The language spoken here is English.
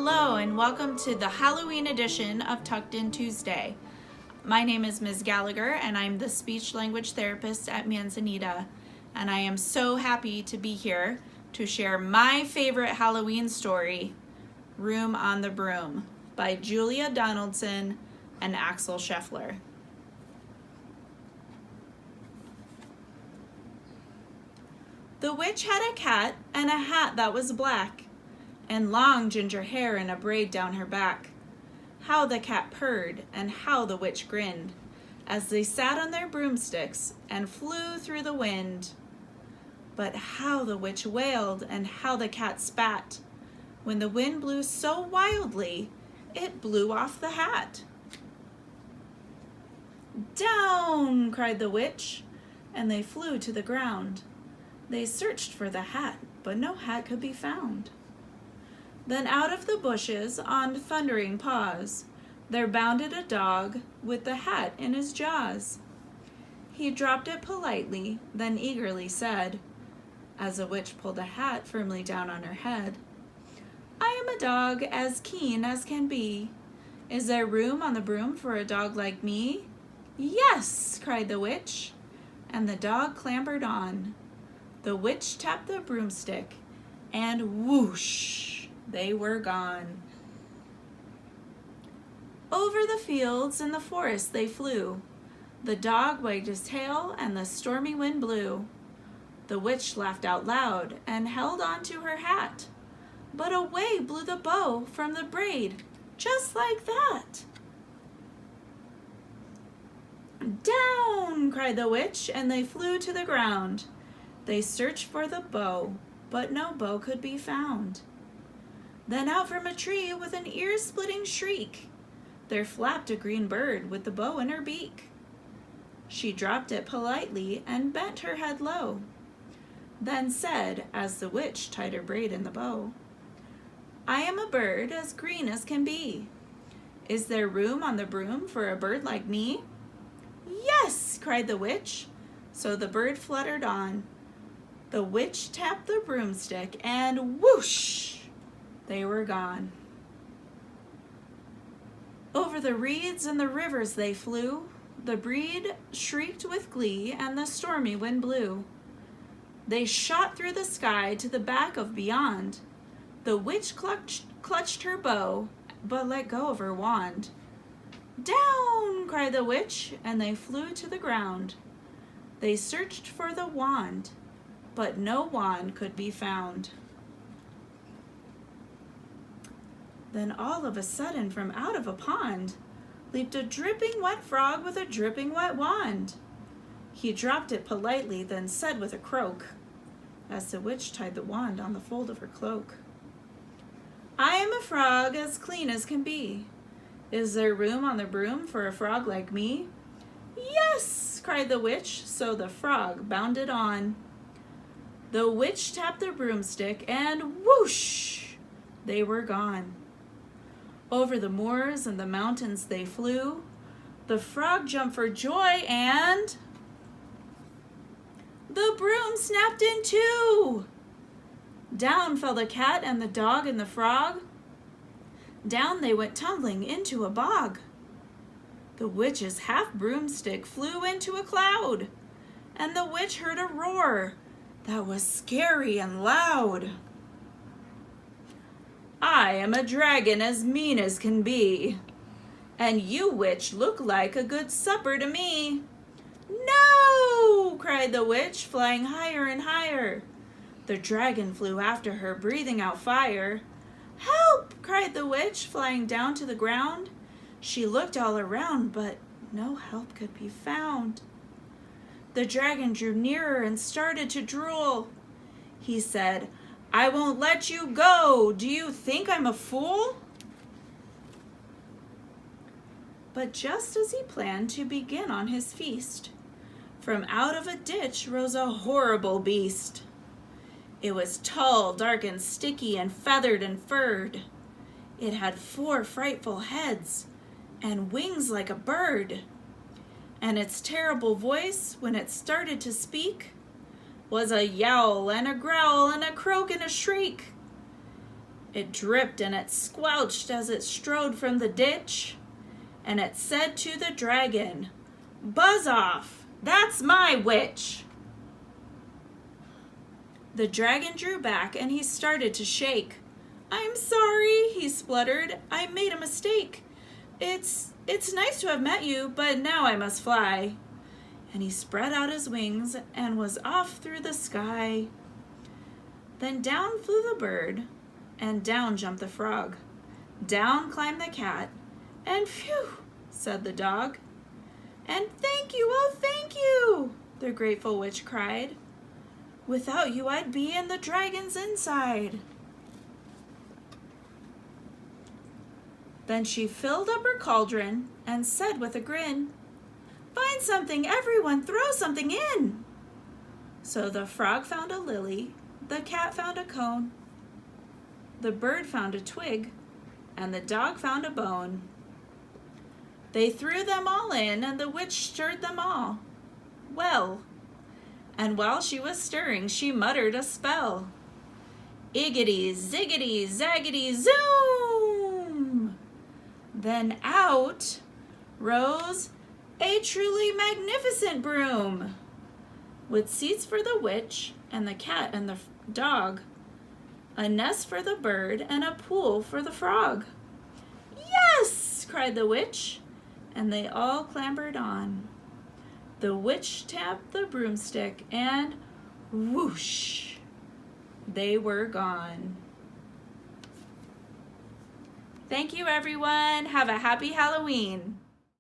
Hello and welcome to the Halloween edition of Tucked In Tuesday. My name is Ms. Gallagher and I'm the speech language therapist at Manzanita, and I am so happy to be here to share my favorite Halloween story, Room on the Broom, by Julia Donaldson and Axel Scheffler. The witch had a cat and a hat that was black, and long ginger hair and a braid down her back. How the cat purred and how the witch grinned as they sat on their broomsticks and flew through the wind. But how the witch wailed and how the cat spat when the wind blew so wildly it blew off the hat. "Down!" cried the witch, and they flew to the ground. They searched for the hat, but no hat could be found. Then out of the bushes, on thundering paws, there bounded a dog with the hat in his jaws. He dropped it politely, then eagerly said, as the witch pulled the hat firmly down on her head, "I am a dog as keen as can be. Is there room on the broom for a dog like me?" "Yes!" cried the witch, and the dog clambered on. The witch tapped the broomstick, and whoosh! They were gone. Over the fields and the forest they flew. The dog wagged his tail and the stormy wind blew. The witch laughed out loud and held on to her hat, but away blew the bow from the braid, just like that. "Down!" cried the witch, and they flew to the ground. They searched for the bow, but no bow could be found. Then out from a tree with an ear-splitting shriek, there flapped a green bird with the bow in her beak. She dropped it politely and bent her head low, then said, as the witch tied her braid in the bow, "I am a bird as green as can be. Is there room on the broom for a bird like me?" "Yes!" cried the witch, so the bird fluttered on. The witch tapped the broomstick and whoosh! They were gone. Over the reeds and the rivers they flew. The breed shrieked with glee and the stormy wind blew. They shot through the sky to the back of beyond. The witch clutched her bow, but let go of her wand. "Down!" cried the witch, and they flew to the ground. They searched for the wand, but no wand could be found. Then all of a sudden, from out of a pond, leaped a dripping wet frog with a dripping wet wand. He dropped it politely, then said with a croak, as the witch tied the wand on the fold of her cloak, "I am a frog as clean as can be. Is there room on the broom for a frog like me?" "Yes!" cried the witch, so the frog bounded on. The witch tapped the broomstick, and whoosh! They were gone. Over the moors and the mountains they flew. The frog jumped for joy, and the broom snapped in two. Down fell the cat and the dog and the frog. Down they went tumbling into a bog. The witch's half broomstick flew into a cloud, and the witch heard a roar that was scary and loud. "I am a dragon as mean as can be, and you, witch, look like a good supper to me." "No!" cried the witch, flying higher and higher. The dragon flew after her, breathing out fire. "Help!" cried the witch, flying down to the ground. She looked all around, but no help could be found. The dragon drew nearer and started to drool. He said, "I won't let you go. Do you think I'm a fool?" But just as he planned to begin on his feast, from out of a ditch rose a horrible beast. It was tall, dark, and sticky, and feathered and furred. It had 4 frightful heads and wings like a bird. And its terrible voice, when it started to speak, was a yowl and a growl and a croak and a shriek. It dripped and it squelched as it strode from the ditch, and it said to the dragon, "Buzz off, that's my witch." The dragon drew back and he started to shake. "I'm sorry," he spluttered. "I made a mistake. It's nice to have met you, but now I must fly." And he spread out his wings and was off through the sky. Then down flew the bird, and down jumped the frog. Down climbed the cat, and phew, said the dog. "And thank you, oh thank you," the grateful witch cried. "Without you I'd be in the dragon's inside." Then she filled up her cauldron and said with a grin, "Find something, everyone, throw something in." So the frog found a lily, the cat found a cone, the bird found a twig, and the dog found a bone. They threw them all in, and the witch stirred them all well. And while she was stirring, she muttered a spell. Iggity, ziggity, zaggity, zoom! Then out rose a truly magnificent broom, with seats for the witch and the cat and the dog, a nest for the bird, and a pool for the frog. "Yes!" cried the witch, and they all clambered on. The witch tapped the broomstick, and whoosh, they were gone. Thank you, everyone. Have a happy Halloween.